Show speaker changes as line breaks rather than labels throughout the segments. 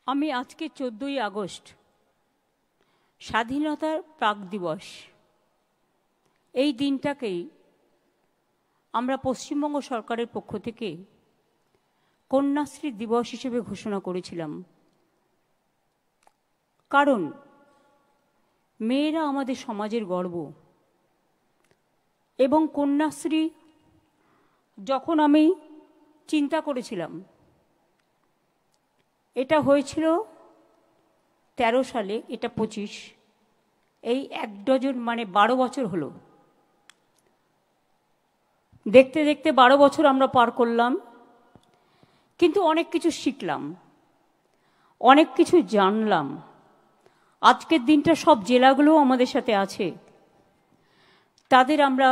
আমি আজকে 14ই আগস্ট স্বাধীনতার প্রাক দিবস, এই দিনটাকেই আমরা পশ্চিমবঙ্গ সরকারের পক্ষ থেকে কন্যাশ্রী দিবস হিসেবে ঘোষণা করেছিলাম। কারণ মেয়েরা আমাদের সমাজের গর্ব, এবং কন্যাশ্রী যখন আমি চিন্তা করেছিলাম, এটা হয়েছিল 13 সালে, এটা 25, এই 1 ডজন মানে 12 বছর হলো। দেখতে দেখতে 12 বছর আমরা পার করলাম, কিন্তু অনেক কিছু শিখলাম, অনেক কিছু জানলাম। আজকের দিনটা সব জেলাগুলোও আমাদের সাথে আছে, তাদের আমরা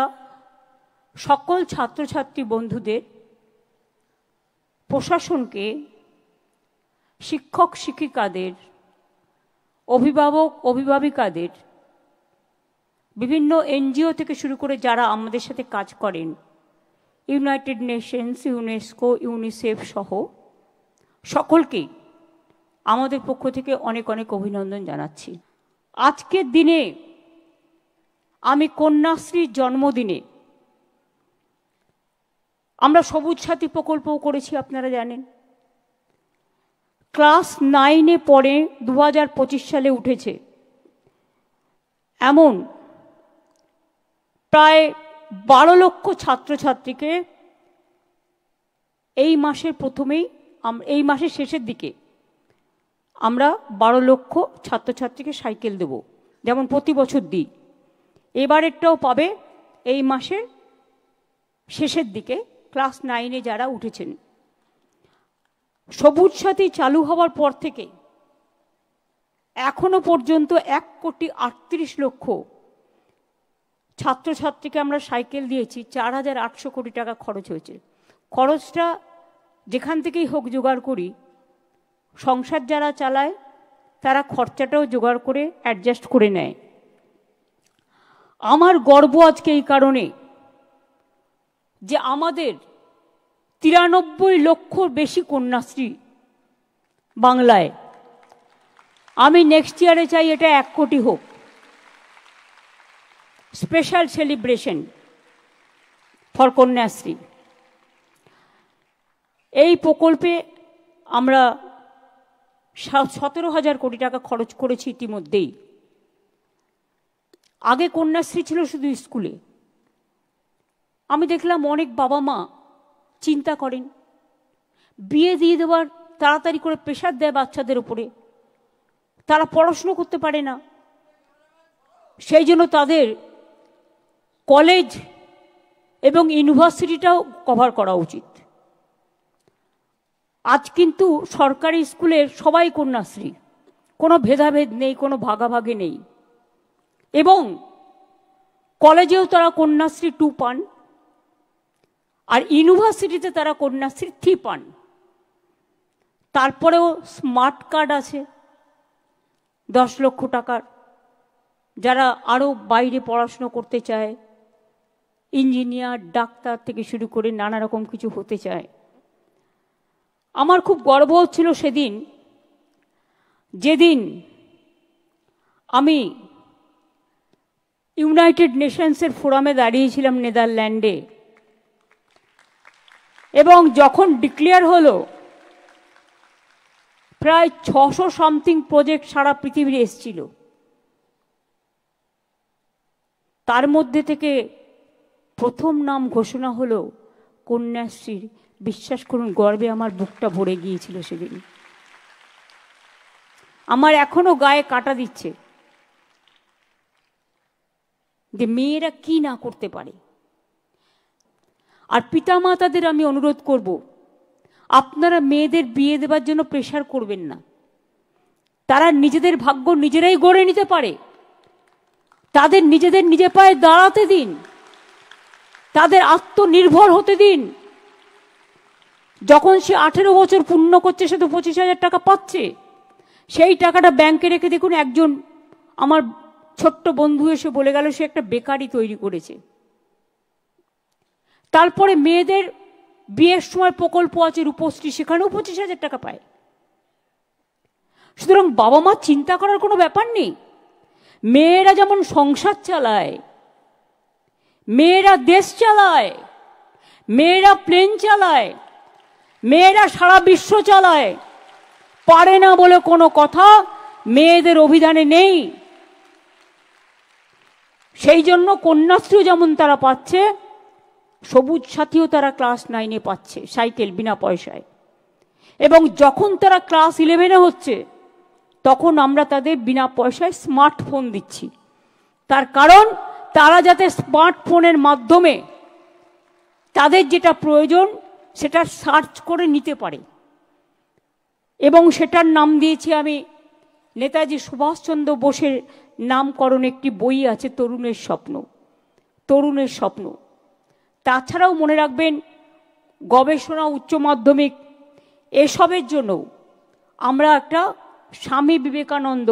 সকল ছাত্রছাত্রী বন্ধুদের, প্রশাসনকে, শিক্ষক শিক্ষিকাদের, অভিভাবক অভিভাবিকাদের, বিভিন্ন এনজিও থেকে শুরু করে যারা আমাদের সাথে কাজ করেন, ইউনাইটেড নেশনস, ইউনেস্কো, ইউনিসেফ সহ সকলকেই আমাদের পক্ষ থেকে অনেক অনেক অভিনন্দন জানাচ্ছি। আজকের দিনে আমি কন্যাশ্রীর জন্মদিনে আমরা সবুজ সাথী প্রকল্পও করেছি, আপনারা জানেন। ক্লাস 9-এ পড়ে 2025 সালে উঠেছে এমন প্রায় 12 লক্ষ ছাত্রছাত্রীকে এই মাসের এই মাসের শেষের দিকে আমরা 12 লক্ষ ছাত্রছাত্রীকে সাইকেল দেব, যেমন প্রতি বছর দিই। এবারেরটাও পাবে এই মাসের শেষের দিকে ক্লাস 9-এ যারা উঠেছেন। সবুজ সাথী চালু হওয়ার পর থেকে এখনো পর্যন্ত 1,38,00,000 ছাত্রছাত্রীকে আমরা সাইকেল দিয়েছি। 4,800 কোটি টাকা খরচ হয়েছে। খরচটা যেখান থেকেই হোক জোগাড় করি, সংসার যারা চালায় তারা খরচাটাও জোগাড় করে অ্যাডজাস্ট করে নেয়। আমার গর্ব আজকে এই কারণে যে আমাদের 93 লক্ষর বেশি কন্যাশ্রী বাংলায়। আমি নেক্সট ইয়ারে চাই এটা 1 কোটি হোক। Special celebration for Kanyashree. এই প্রকল্পে আমরা 17,000 কোটি টাকা খরচ করেছি ইতিমধ্যেই। আগে কন্যাশ্রী ছিল শুধু স্কুলে। আমি দেখলাম অনেক বাবা মা চিন্তা করেন, বিয়ে দিয়ে দেওয়ার তাড়াতাড়ি করে প্রেশার দেয় বাচ্চাদের উপরে, তারা পড়াশুনো করতে পারে না, সেই জন্য তাদের কলেজ এবং ইউনিভার্সিটিটাও কভার করা উচিত। আজ কিন্তু সরকারি স্কুলের সবাই কন্যাশ্রী, কোনো ভেদাভেদ নেই, কোনো ভাগাভাগি নেই, এবং কলেজেও তারা কন্যাশ্রী 2 পান, আর ইউনিভার্সিটিতে তারা কন্যাশ্রী 3 পান। তারপরেও স্মার্ট কার্ড আছে 10 লক্ষ টাকার, যারা আরও বাইরে পড়াশুনো করতে চায়, ইঞ্জিনিয়ার, ডাক্তার থেকে শুরু করে নানা রকম কিছু হতে চায়। আমার খুব গর্ব হচ্ছিল সেদিন, যেদিন আমি ইউনাইটেড নেশনসের ফোরামে দাঁড়িয়েছিলাম নেদারল্যান্ডে, এবং যখন ডিক্লেয়ার হলো প্রায় 600 সামথিং প্রজেক্ট সারা পৃথিবীর এসেছিল, তার মধ্যে থেকে প্রথম নাম ঘোষণা হলো কন্যাশ্রীর। বিশ্বাস করুন, গর্বে আমার বুকটা ভরে গিয়েছিল সেদিন। আমার এখনো গায়ে কাঁটা দিচ্ছে যে মেয়েরা কি না করতে পারে। আর পিতামাতাদের আমি অনুরোধ করব, আপনারা মেয়েদের বিয়ে দেওয়ার জন্য প্রেশার করবেন না। তারা নিজেদের ভাগ্য নিজেরাই গড়ে নিতে পারে। তাদের নিজে পায়ে দাঁড়াতে দিন, তাদের আত্মনির্ভর হতে দিন। যখন সে 18 বছর পূর্ণ করছে, সে তো 25,000 টাকা পাচ্ছে। সেই টাকাটা ব্যাংকে রেখে দেখুন, একজন আমার ছোট্ট বন্ধু এসে বলে গেল সে একটা বেকারি তৈরি করেছে। তারপরে মেয়েদের বিয়ের সময় প্রকল্প আছে রূপশ্রী, সেখানেও 25,000 টাকা পায়। সুতরাং বাবা মা চিন্তা করার কোনো ব্যাপার নেই। মেয়েরা যেমন সংসার চালায়, মেয়েরা দেশ চালায়, মেয়েরা প্লেন চালায়, মেয়েরা সারা বিশ্ব চালায়, পারে না বলে কোনো কথা মেয়েদের অভিধানে নেই। সেই জন্য কন্যাশ্রীও যেমন তারা পাচ্ছে, সবুজ সাথীও তারা ক্লাস 9-এ পাচ্ছে, সাইকেল বিনা পয়সায়। এবং যখন তারা ক্লাস 11-এ হচ্ছে, তখন আমরা তাদের বিনা পয়সায় স্মার্টফোন দিচ্ছি। তার কারণ তারা যাতে স্মার্টফোনের মাধ্যমে তাদের যেটা প্রয়োজন সেটা সার্চ করে নিতে পারে। এবং সেটার নাম দিয়েছি আমি, নেতাজি সুভাষচন্দ্র বোসের নামকরণ একটি বই আছে, তরুণের স্বপ্ন। তরুণের স্বপ্ন। তাছাড়াও মনে রাখবেন, গবেষণা, উচ্চ মাধ্যমিক এসবের জন্য আমরা একটা স্বামী বিবেকানন্দ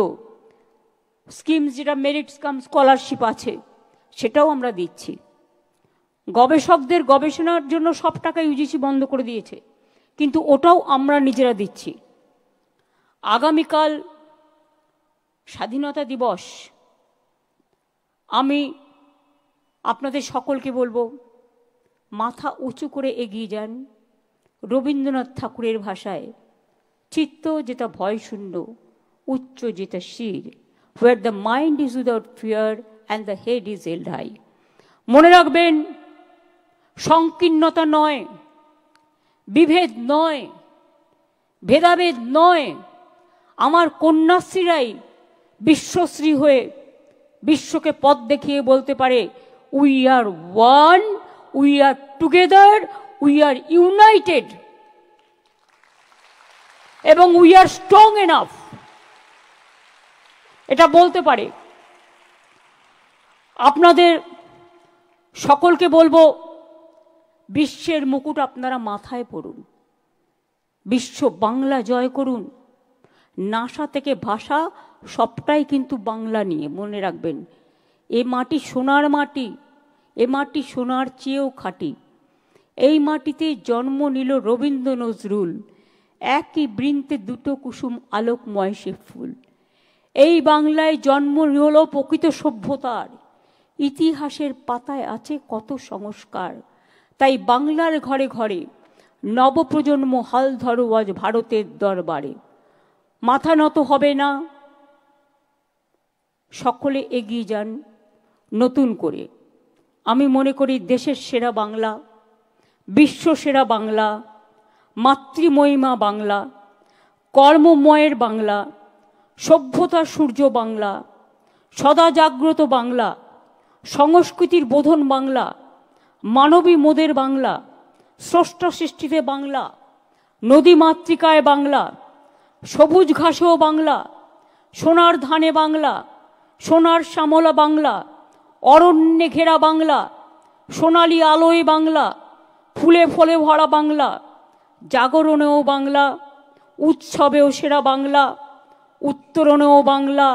স্কিম, যেটা মেরিট কাম স্কলারশিপ আছে, সেটাও আমরা দিচ্ছি। গবেষকদের গবেষণার জন্য সব টাকা ইউজিসি বন্ধ করে দিয়েছে, কিন্তু ওটাও আমরা নিজেরা দিচ্ছি। আগামীকাল স্বাধীনতা দিবস। আমি আপনাদের সকলকে বলবো, মাথা উঁচু করে এগিয়ে যান। রবীন্দ্রনাথ ঠাকুরের ভাষায়, চিত্ত যেটা ভয় শূন্য, উচ্চ যেটা শির, where the mind is without fear and the head is held high। মনে রাখবেন, সংকীর্ণতা নয়, বিভেদ নয়, ভেদাভেদ নয়। আমার কন্যাশ্রীরাই বিশ্বশ্রী হয়ে বিশ্বকে পথ দেখিয়ে বলতে পারে, we are one, we are together, we are United, এবং উই আর স্ট্রং এনাফ, এটা বলতে পারে। আপনাদের সকলকে বলবো, বিশ্বের মুকুট আপনারা মাথায় পড়ুন, বিশ্ব বাংলা জয় করুন। নাসা থেকে ভাষা সবটাই কিন্তু বাংলা নিয়ে। মনে রাখবেন, এ মাটি সোনার মাটি, এ মাটি সোনার চেয়েও খাঁটি। এই মাটিতে জন্ম নিল রবীন্দ্র নজরুল, একই বৃন্তে দুটো কুসুম আলোকময় সে ফুল। এই বাংলায় জন্ম হল প্রকৃত সভ্যতার, ইতিহাসের পাতায় আছে কত সংস্কার। তাই বাংলার ঘরে ঘরে নবপ্রজন্ম হাল ধরো আজ ভারতের দরবারে। মাথা নত হবে না, সকলে এগিয়ে যান নতুন করে। আমি মনে করি দেশের সেরা বাংলা, বিশ্ব সেরা বাংলা, মাতৃমহিমা বাংলা, কর্মময়ের বাংলা, সভ্যতার সূর্য বাংলা, সদা জাগ্রত বাংলা, সংস্কৃতির বোধন বাংলা, মানবী মোদের বাংলা, স্রষ্টা সৃষ্টিতে বাংলা, নদী মাতৃকায় বাংলা, সবুজ ঘাসেও বাংলা, সোনার ধানে বাংলা, সোনার শ্যামলা বাংলা, অরণ্যে ঘেরা বাংলা, সোনালি আলোয় বাংলা, ফুলে ফলে ভরা বাংলা, জাগরণেও বাংলা, উৎসবেও সেরা বাংলা, উত্তরণেও বাংলা,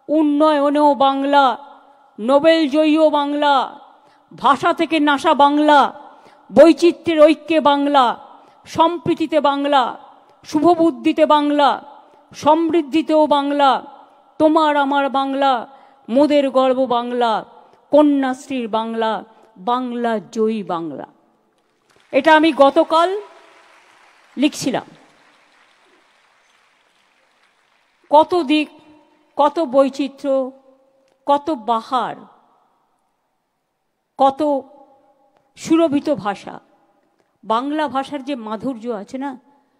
উন্নয়নেও বাংলা, নোবেল জয়ীও বাংলা, ভাষা থেকে নাসা বাংলা, বৈচিত্র্যের ঐক্যে বাংলা, সম্প্রীতিতে বাংলা, শুভবুদ্ধিতে বাংলা, সমৃদ্ধিতেও বাংলা, তোমার আমার বাংলা, মোদের গর্ব বাংলা, কন্যাশ্রীর বাংলা, বাংলা জয়ী বাংলা। এটা আমি গতকাল লিখছিলাম। কত দিক, কত বৈচিত্র্য, কত বাহার, কত সুরভিত ভাষা। বাংলা ভাষার যে মাধুর্য আছে না,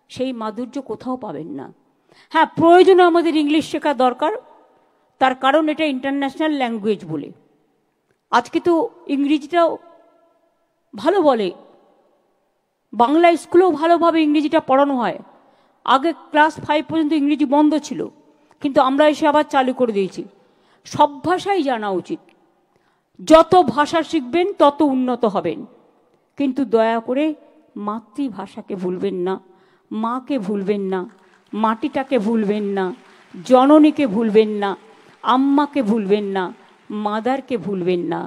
সেই মাধুর্য কোথাও পাবেন না। হ্যাঁ, প্রয়োজনে আমাদের ইংলিশ শেখা দরকার, তার কারণ এটা ইন্টারন্যাশনাল ল্যাঙ্গুয়েজ বলে। আজকে তো ইংরেজিটাও ভালো বলে, বাংলা স্কুলেও ভালোভাবে ইংরেজিটা পড়ানো হয়। আগে ক্লাস 5 পর্যন্ত ইংরেজি বন্ধ ছিল, কিন্তু আমরা এসে আবার চালু করে দিয়েছি। সব ভাষাই জানা উচিত। যত ভাষা শিখবেন তত উন্নত হবেন, কিন্তু দয়া করে মাতৃভাষাকে ভুলবেন না, মাকে ভুলবেন না, মাটিটাকে ভুলবেন না, জননীকে ভুলবেন না, আম্মাকে ভুলবেন না, মাদারকে ভুলবেন না।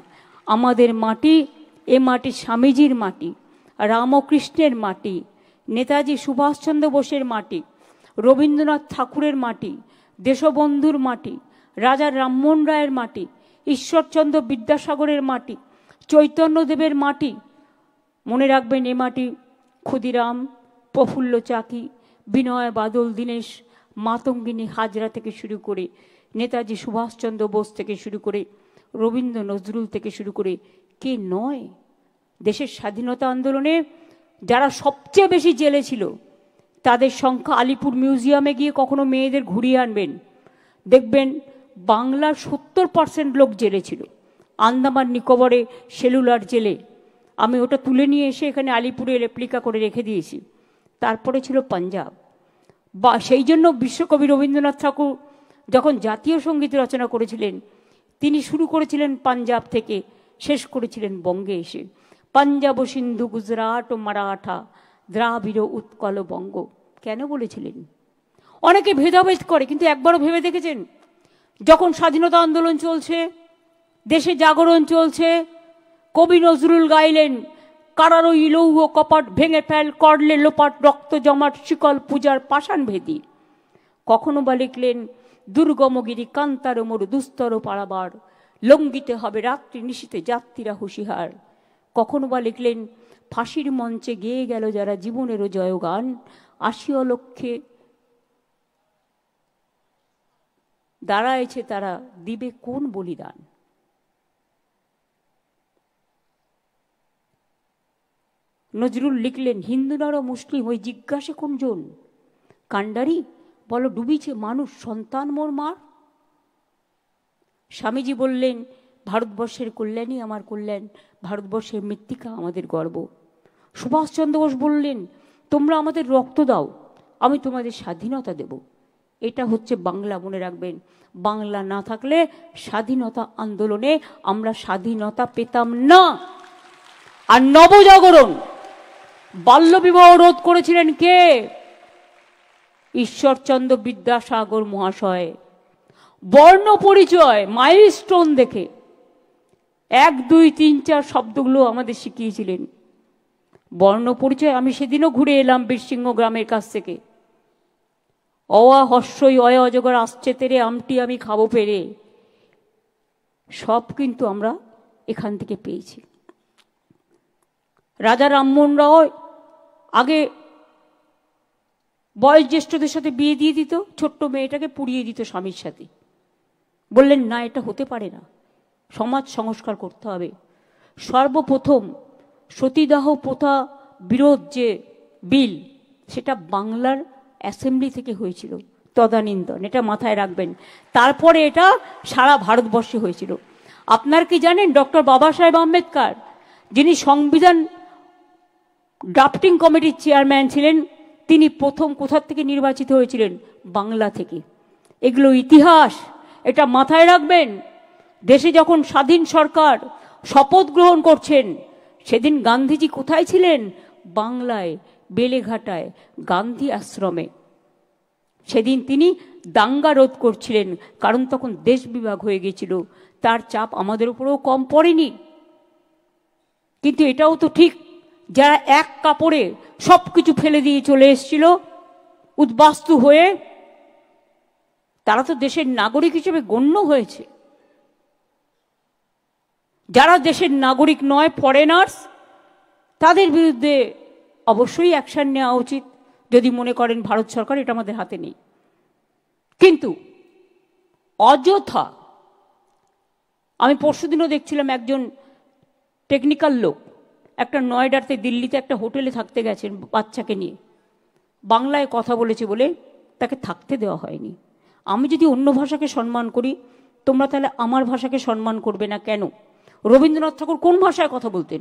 আমাদের মাটি, এ মাটি স্বামীজির মাটি, রামকৃষ্ণের মাটি, নেতাজি সুভাষচন্দ্র বোসের মাটি। রবীন্দ্রনাথ ঠাকুরের মাটি, দেশবন্ধুর মাটি, রাজা রামমোহন রায়ের মাটি, ঈশ্বরচন্দ্র বিদ্যাসাগরের মাটি, চৈতন্যদেবের মাটি। মনে রাখবেন এ মাটি ক্ষুদিরাম, প্রফুল্ল চাকি, বিনয় বাদল দীনেশ, মাতঙ্গিনী হাজরা থেকে শুরু করে, নেতাজি সুভাষচন্দ্র বোস থেকে শুরু করে, রবীন্দ্র নজরুল থেকে শুরু করে, কে নয়? দেশের স্বাধীনতা আন্দোলনে যারা সবচেয়ে বেশি জেলে ছিল তাদের সংখ্যা, আলিপুর মিউজিয়ামে গিয়ে কখনো মেয়েদের ঘুরিয়ে আনবেন, দেখবেন বাংলার 70% লোক জেলে ছিল। আন্দামান নিকোবরে সেলুলার জেলে, আমি ওটা তুলে নিয়ে এসে এখানে আলিপুরে রেপ্লিকা করে রেখে দিয়েছি। তারপরে ছিল পাঞ্জাব। বা সেই জন্য বিশ্বকবি রবীন্দ্রনাথ ঠাকুর যখন জাতীয় সঙ্গীত রচনা করেছিলেন, তিনি শুরু করেছিলেন পাঞ্জাব থেকে, শেষ করেছিলেন বঙ্গে এসে। পাঞ্জাব ও সিন্ধু গুজরাট ও মারাঠা দ্রাবিড় উৎকল বঙ্গ। কেন বলেছিলেন? অনেকে ভেদাভেদ করে, কিন্তু একবারও ভেবে দেখেছেন যখন স্বাধীনতা আন্দোলন চলছে, দেশে জাগরণ চলছে, কবি নজরুল গাইলেন কারার ওই লৌহ কপাট ভেঙে ফেল, করলে লোপাট রক্ত জমাট শিকল পূজার পাষাণ ভেদি। কখনো বা লিখলেন দুর্গমগিরি কান্তার মরু দুস্তর পারাবার, লঙ্ঘিতে হবে রাত্রি নিশীতে যাত্রীরা হুঁশিহার। কখনো বা লিখলেন ফাঁসির মঞ্চে গেয়ে গেল যারা জীবনেরও জয়গান, আশিও লক্ষ্যে দাঁড়াইছে তারা দিবে কোন বলিদান। নজরুল লিখলেন হিন্দু নর মুসলিম ওই জিজ্ঞাসে কোনজন, কান্ডারি বলো ডুবিছে মানুষ সন্তান মোর মার। স্বামীজি বললেন ভারতবর্ষের কল্যাণই আমার কল্যাণ, ভারতবর্ষের মৃত্তিকা আমাদের গর্ব। সুভাষচন্দ্র বোস বললেন তোমরা আমাদের রক্ত দাও, আমি তোমাদের স্বাধীনতা দেব। এটা হচ্ছে বাংলা, মনে রাখবেন। বাংলা না থাকলে স্বাধীনতা আন্দোলনে আমরা স্বাধীনতা পেতাম না। আর নবজাগরণ, বাল্যবিবাহ রোধ করেছিলেন কে? ঈশ্বরচন্দ্র বিদ্যাসাগর মহাশয়। বর্ণ পরিচয় মাইলস্টোন দেখে 1, 2, 3, 4 শব্দগুলো আমাদের শিখিয়েছিলেন। বর্ণ পরিচয় আমি সেদিনও ঘুরে এলাম বীরসিংহ গ্রামের কাছ থেকে। অয়া হর্ষই অয় অজগর আসছে তেরে, আমটি আমি খাবো পেরে, সব কিন্তু আমরা এখান থেকে পেয়েছি। রাজা রামমোহন রায় আগে বয়োজ্যেষ্ঠদের সাথে বিয়ে দিয়ে দিত, ছোট্ট মেয়েটাকে পুড়িয়ে দিত স্বামীর সাথে। বললেন না, এটা হতে পারে না, সমাজ সংস্কার করতে হবে। সর্বপ্রথম সতীদাহ প্রথা বিরোধ যে বিল, সেটা বাংলার অ্যাসেম্বলি থেকে হয়েছিল, তদানীন্তন, এটা মাথায় রাখবেন। তারপরে এটা সারা ভারতবর্ষে হয়েছিল। আপনার কি জানেন ডক্টর বাবা সাহেব আম্বেদকর, যিনি সংবিধান ড্রাফটিং কমিটির চেয়ারম্যান ছিলেন, তিনি প্রথম কোথা থেকে নির্বাচিত হয়েছিলেন? বাংলা থেকে। এগুলো ইতিহাস, এটা মাথায় রাখবেন। দেশে যখন স্বাধীন সরকার শপথ গ্রহণ করছেন, সেদিন গান্ধীজি কোথায় ছিলেন? বাংলায়, বেলেঘাটায় গান্ধী আশ্রমে। সেদিন তিনি দাঙ্গা রোধ করছিলেন, কারণ তখন দেশ বিভাগ হয়ে গেছিল। তার চাপ আমাদের উপরেও কম পড়েনি। কিন্তু এটাও তো ঠিক, যারা এক কাপড়ে সবকিছু ফেলে দিয়ে চলে এসেছিল উদ্বাস্তু হয়ে, তারা তো দেশের নাগরিক হিসেবে গণ্য হয়েছে। যারা দেশের নাগরিক নয়, ফরেনার্স, তাদের বিরুদ্ধে অবশ্যই অ্যাকশন নেওয়া উচিত, যদি মনে করেন ভারত সরকার এটা আমাদের হাতে নেই। কিন্তু অযথা, আমি পরশুদিনও দেখছিলাম একজন টেকনিক্যাল লোক একটা নয়ডাতে, দিল্লিতে একটা হোটেলে থাকতে গেছেন বাচ্চাকে নিয়ে, বাংলায় কথা বলেছে বলে তাকে থাকতে দেওয়া হয়নি। আমি যদি অন্য ভাষাকে সম্মান করি, তোমরা তাহলে আমার ভাষাকে সম্মান করবে না কেন? রবীন্দ্রনাথ ঠাকুর কোন ভাষায় কথা বলতেন?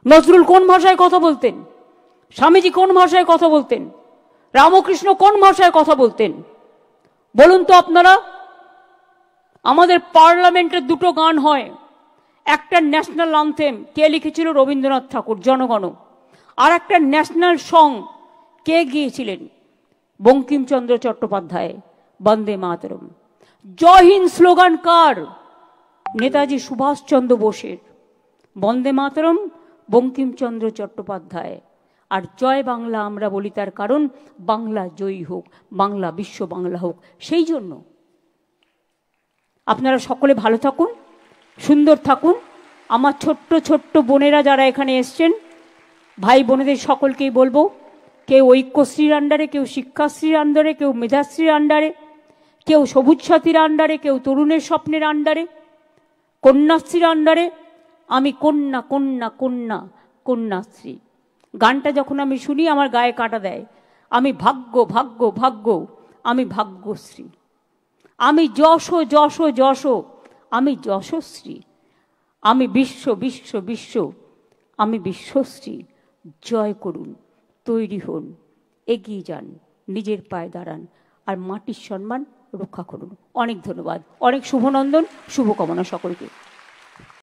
নজরুল কোন ভাষায় কথা বলতেন? স্বামীজি কোন ভাষায় কথা বলতেন? রামকৃষ্ণ কোন ভাষায় কথা বলতেন? বলুন তো আপনারা। আমাদের পার্লামেন্টের দুটো গান হয়, একটা ন্যাশনাল অ্যানথেম কে লিখেছিল? রবীন্দ্রনাথ ঠাকুর, জনগণ। আর একটা ন্যাশনাল সং কে গিয়েছিলেন? বঙ্কিমচন্দ্র চট্টোপাধ্যায়, বন্দে মাতরম। জয় হিন্দ স্লোগান কার? নেতাজি সুভাষচন্দ্র বোসের। বন্দে মাতরম বঙ্কিমচন্দ্র চট্টোপাধ্যায়। আর জয় বাংলা আমরা বলি তার কারণ বাংলা জয়ী হোক, বাংলা বিশ্ব বাংলা হোক। সেই জন্য আপনারা সকলে ভালো থাকুন, সুন্দর থাকুন। আমার ছোট্ট ছোট্ট বোনেরা যারা এখানে এসছেন, ভাই বোনেদের সকলকেই বলবো, কেউ ঐক্যশ্রীর আন্ডারে, কেউ শিক্ষাশ্রীর আন্ডারে, কেউ মেধাশ্রীর আন্ডারে, কেউ সবুজ সাথীর আন্ডারে, কেউ তরুণের স্বপ্নের আন্ডারে, কন্যাশ্রীর আন্ডারে। আমি কন্যা কন্যা কন্যা কন্যাশ্রী গানটা যখন আমি শুনি আমার গায়ে কাঁটা দেয়। আমি ভাগ্য ভাগ্য ভাগ্য, আমি ভাগ্যশ্রী, আমি যশ যশ যশ, আমি যশশ্রী, আমি বিশ্ব বিশ্ব বিশ্ব, আমি বিশ্বশ্রী। জয় করুন, তৈরি হন, এগিয়ে যান, নিজের পায়ে দাঁড়ান, আর মাটির সম্মান রক্ষা করুন। অনেক ধন্যবাদ, অনেক শুভনন্দন, শুভকামনা সকলকে।